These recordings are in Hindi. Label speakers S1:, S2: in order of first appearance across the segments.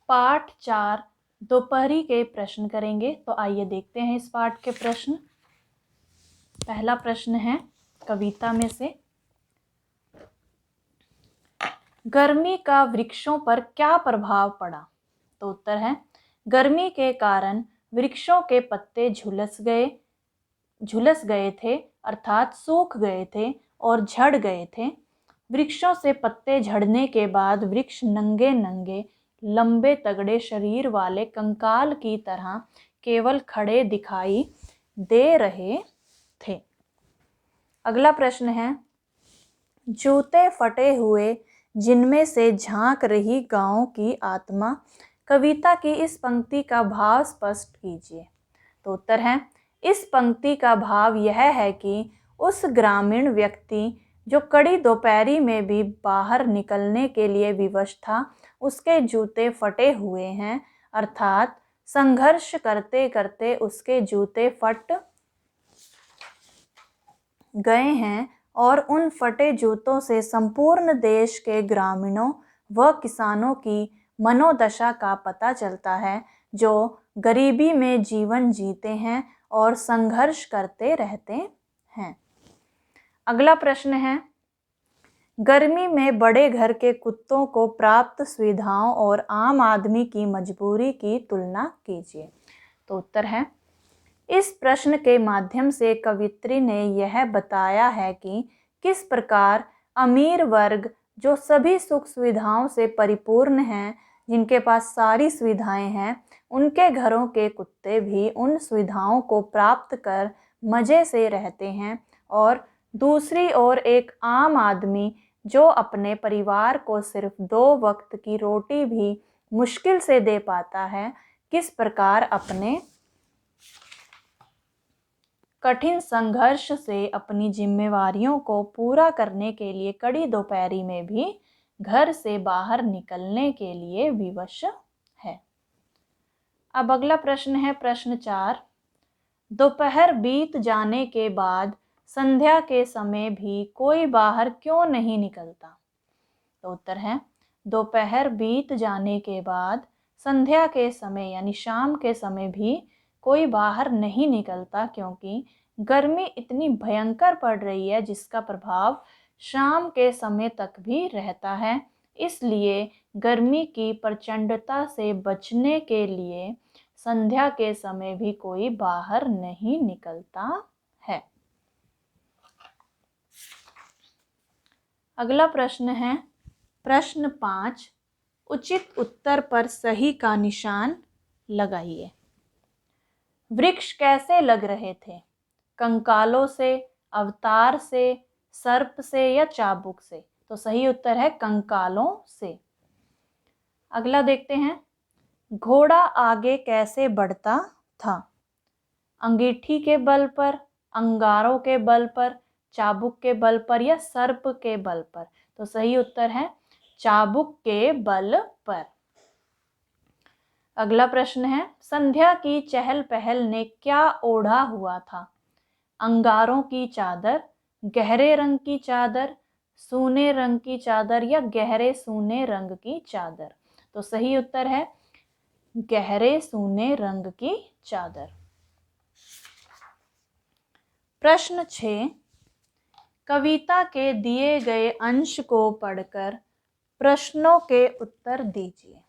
S1: पाठ 4 दोपहरी के प्रश्न करेंगे। तो आइए देखते हैं इस पाठ के प्रश्न। पहला प्रश्न है कविता में से, गर्मी का वृक्षों पर क्या प्रभाव पड़ा? तो उत्तर है, गर्मी के कारण वृक्षों के पत्ते झुलस गए थे, अर्थात सूख गए थे और झड़ गए थे। वृक्षों से पत्ते झड़ने के बाद वृक्ष नंगे नंगे लंबे तगड़े शरीर वाले कंकाल की तरह केवल खड़े दिखाई दे रहे थे। अगला प्रश्न है, जूते फटे हुए जिनमें से झांक रही गांव की आत्मा। कविता की इस पंक्ति का भाव स्पष्ट कीजिए। तो उत्तर है, इस पंक्ति का भाव यह है कि उस ग्रामीण व्यक्ति जो कड़ी दोपहरी में भी बाहर निकलने के लिए विवश था, उसके जूते फटे हुए हैं, अर्थात संघर्ष करते करते उसके जूते फट गए हैं और उन फटे जूतों से संपूर्ण देश के ग्रामीणों व किसानों की मनोदशा का पता चलता है, जो गरीबी में जीवन जीते हैं और संघर्ष करते रहते हैं। अगला प्रश्न है, गर्मी में बड़े घर के कुत्तों को प्राप्त सुविधाओं और आम आदमी की मजबूरी की तुलना कीजिए। तो उत्तर है, इस प्रश्न के माध्यम से कवित्री ने यह बताया है कि किस प्रकार अमीर वर्ग जो सभी सुख सुविधाओं से परिपूर्ण हैं, जिनके पास सारी सुविधाएं हैं, उनके घरों के कुत्ते भी उन सुविधाओं को प्राप्त कर मज़े से रहते हैं, और दूसरी ओर एक आम आदमी जो अपने परिवार को सिर्फ 2 वक्त की रोटी भी मुश्किल से दे पाता है, किस प्रकार अपने कठिन संघर्ष से अपनी जिम्मेवारियों को पूरा करने के लिए कड़ी दोपहरी में भी घर से बाहर निकलने के लिए विवश है। अब अगला प्रश्न है प्रश्न 4, दोपहर बीत जाने के बाद संध्या के समय भी कोई बाहर क्यों नहीं निकलता? तो उत्तर है, दोपहर बीत जाने के बाद संध्या के समय यानी शाम के समय भी कोई बाहर नहीं निकलता, क्योंकि गर्मी इतनी भयंकर पड़ रही है जिसका प्रभाव शाम के समय तक भी रहता है। इसलिए गर्मी की प्रचंडता से बचने के लिए संध्या के समय भी कोई बाहर नहीं निकलता है। अगला प्रश्न है प्रश्न 5, उचित उत्तर पर सही का निशान लगाइए। वृक्ष कैसे लग रहे थे? कंकालों से, अवतार से, सर्प से या चाबुक से? तो सही उत्तर है कंकालों से। अगला देखते हैं, घोड़ा आगे कैसे बढ़ता था? अंगीठी के बल पर, अंगारों के बल पर, चाबुक के बल पर या सर्प के बल पर? तो सही उत्तर है चाबुक के बल पर। अगला प्रश्न है, संध्या की चहल पहल ने क्या ओढ़ा हुआ था? अंगारों की चादर, गहरे रंग की चादर, सूने रंग की चादर या गहरे सूने रंग की चादर? तो सही उत्तर है गहरे सूने रंग की चादर। प्रश्न 6, कविता के दिए गए अंश को पढ़कर प्रश्नों के उत्तर दीजिए।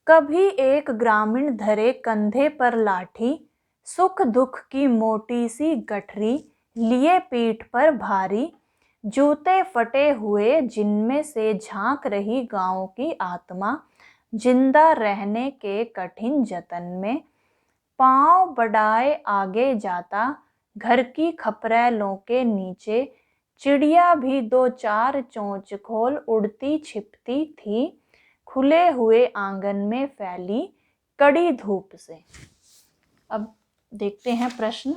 S1: कभी एक ग्रामीण धरे कंधे पर लाठी, सुख दुख की मोटी सी गठरी, लिए पीठ पर भारी, जूते फटे हुए जिनमें से झांक रही गांव की आत्मा, जिंदा रहने के कठिन जतन में, पांव बढ़ाए आगे जाता, घर की खपरेलों के नीचे, चिड़िया भी 2-4 चोंच खोल उड़ती छिपती थी, खुले हुए आंगन में फैली कड़ी धूप से। अब देखते हैं प्रश्न,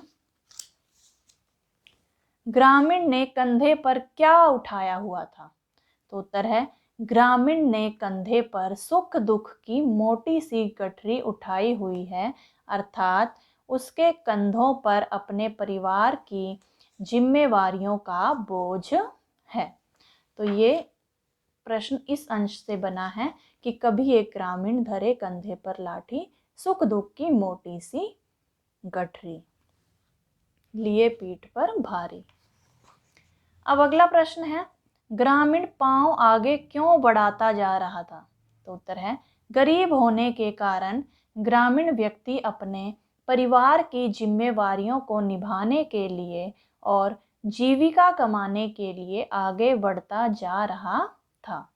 S1: ग्रामीण ने कंधे पर क्या उठाया हुआ था? तो उत्तर है, ग्रामीण ने कंधे पर सुख दुख की मोटी सी गठरी उठाई हुई है, अर्थात उसके कंधों पर अपने परिवार की जिम्मेवारियों का बोझ है। तो ये प्रश्न इस अंश से बना है कि कभी एक ग्रामीण धरे कंधे पर लाठी, सुख दुख की मोटी सी गठरी, लिए पीठ पर भारी। अब अगला प्रश्न है, ग्रामीण पांव आगे क्यों बढ़ाता जा रहा था? तो उत्तर है, गरीब होने के कारण ग्रामीण व्यक्ति अपने परिवार की जिम्मेवारियों को निभाने के लिए और जीविका कमाने के लिए आगे बढ़ता जा रहा था।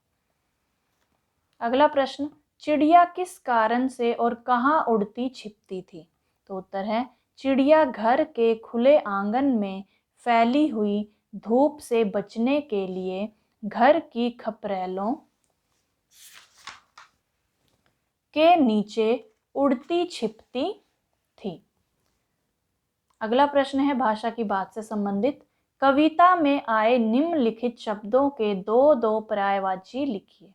S1: अगला प्रश्न, चिड़िया किस कारण से और कहाँ उड़ती छिपती थी? तो उत्तर है, चिड़िया घर के खुले आंगन में फैली हुई धूप से बचने के लिए घर की खपरेलों के नीचे उड़ती छिपती थी। अगला प्रश्न है भाषा की बात से संबंधित, कविता में आए निम्नलिखित शब्दों के दो दो पर्यायवाची लिखिए।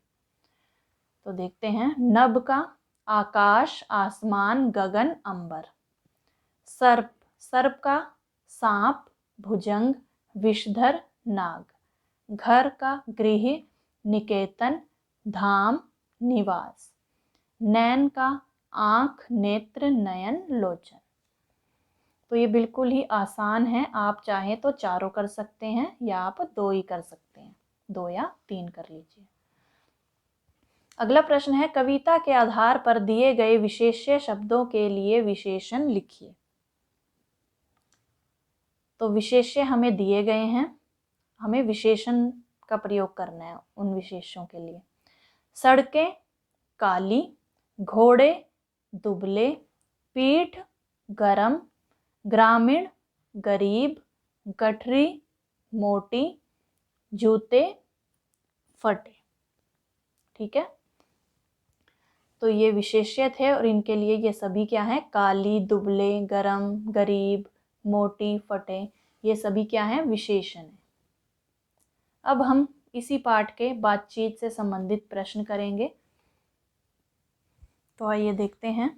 S1: तो देखते हैं, नभ का आकाश, आसमान, गगन, अंबर। सर्प, सर्प का सांप, भुजंग, विषधर, नाग। घर का गृह, निकेतन, धाम, निवास। नैन का आंख, नेत्र, नयन, लोचन। तो ये बिल्कुल ही आसान है, आप चाहें तो चारों कर सकते हैं या आप दो ही कर सकते हैं, 2 या 3 कर लीजिए। अगला प्रश्न है, कविता के आधार पर दिए गए विशेष्य शब्दों के लिए विशेषण लिखिए। तो विशेष्य हमें दिए गए हैं, हमें विशेषण का प्रयोग करना है उन विशेषों के लिए। सड़कें काली, घोड़े दुबले, पीठ गरम, ग्रामीण गरीब, गठरी मोटी, जूते फटे। ठीक है, तो ये विशेष्य थे और इनके लिए ये सभी क्या है, काली, दुबले, गरम, गरीब, मोटी, फटे, ये सभी क्या है, विशेषण है। अब हम इसी पाठ के बातचीत से संबंधित प्रश्न करेंगे। तो आइए देखते हैं,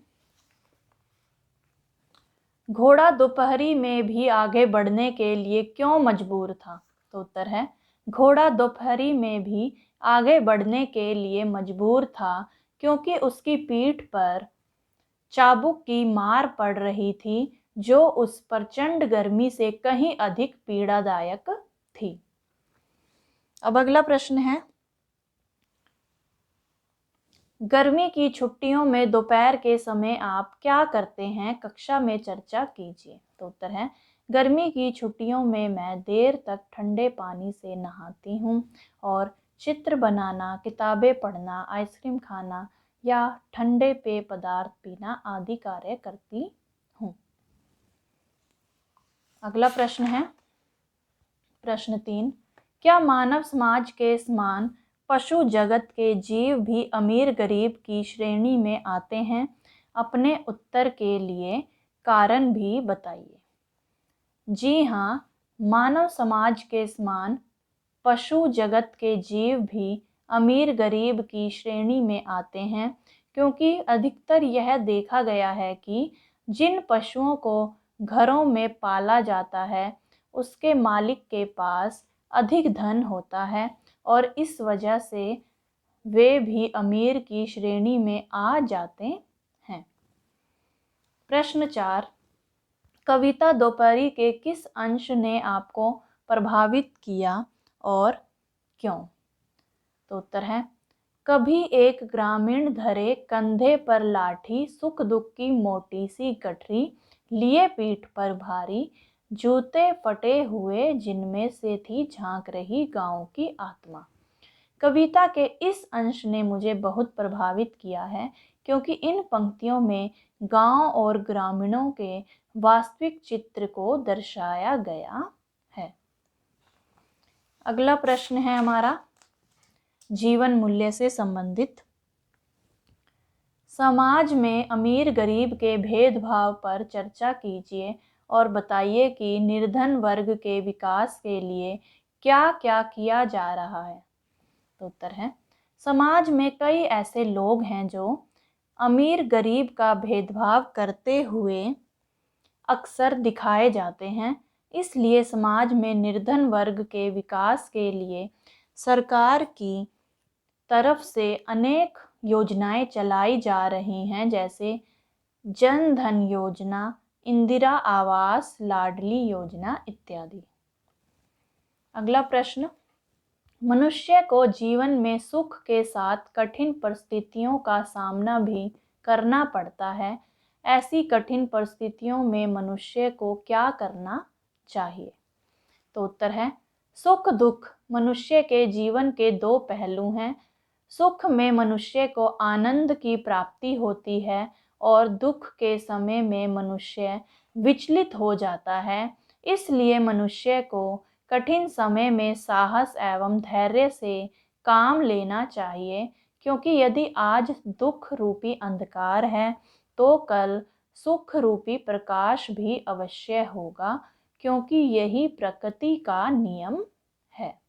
S1: घोड़ा दोपहरी में भी आगे बढ़ने के लिए क्यों मजबूर था? तो उत्तर है, घोड़ा दोपहरी में भी आगे बढ़ने के लिए मजबूर था क्योंकि उसकी पीठ पर चाबुक की मार पड़ रही थी जो उस प्रचंड गर्मी से कहीं अधिक पीड़ादायक थी। अब अगला प्रश्न है, गर्मी की छुट्टियों में दोपहर के समय आप क्या करते हैं? कक्षा में चर्चा कीजिए। तो उत्तर है, गर्मी की छुट्टियों में मैं देर तक ठंडे पानी से नहाती हूँ और चित्र बनाना, किताबें पढ़ना, आइसक्रीम खाना या ठंडे पेय पदार्थ पीना आदि कार्य करती हूँ। अगला प्रश्न है, प्रश्न 3, क्या मानव समाज के समान पशु जगत के जीव भी अमीर गरीब की श्रेणी में आते हैं? अपने उत्तर के लिए कारण भी बताइए। जी हाँ, मानव समाज के समान पशु जगत के जीव भी अमीर गरीब की श्रेणी में आते हैं क्योंकि अधिकतर यह देखा गया है कि जिन पशुओं को घरों में पाला जाता है उसके मालिक के पास अधिक धन होता है और इस वजह से वे भी अमीर की श्रेणी में आ जाते हैं। प्रश्न 4, कविता दोपहरी के किस अंश ने आपको प्रभावित किया और क्यों? तो उत्तर है, कभी एक ग्रामीण धरे कंधे पर लाठी, सुख दुख की मोटी सी गठरी, लिए पीठ पर भारी, जूते फटे हुए जिनमें से थी झांक रही गांव की आत्मा। कविता के इस अंश ने मुझे बहुत प्रभावित किया है क्योंकि इन पंक्तियों में गांव और ग्रामीणों के वास्तविक चित्र को दर्शाया गया है। अगला प्रश्न है हमारा जीवन मूल्य से संबंधित। समाज में अमीर गरीब के भेदभाव पर चर्चा कीजिए और बताइए कि निर्धन वर्ग के विकास के लिए क्या क्या किया जा रहा है। तो उत्तर है, समाज में कई ऐसे लोग हैं जो अमीर गरीब का भेदभाव करते हुए अक्सर दिखाए जाते हैं। इसलिए समाज में निर्धन वर्ग के विकास के लिए सरकार की तरफ से अनेक योजनाएं चलाई जा रही हैं, जैसे जन धन योजना, इंदिरा आवास, लाडली योजना इत्यादि। अगला प्रश्न, मनुष्य को जीवन में सुख के साथ कठिन परिस्थितियों का सामना भी करना पड़ता है। ऐसी कठिन परिस्थितियों में मनुष्य को क्या करना चाहिए? तो उत्तर है, सुख दुख मनुष्य के जीवन के दो पहलू हैं। सुख में मनुष्य को आनंद की प्राप्ति होती है और दुख के समय में मनुष्य विचलित हो जाता है। इसलिए मनुष्य को कठिन समय में साहस एवं धैर्य से काम लेना चाहिए, क्योंकि यदि आज दुख रूपी अंधकार है तो कल सुख रूपी प्रकाश भी अवश्य होगा, क्योंकि यही प्रकृति का नियम है।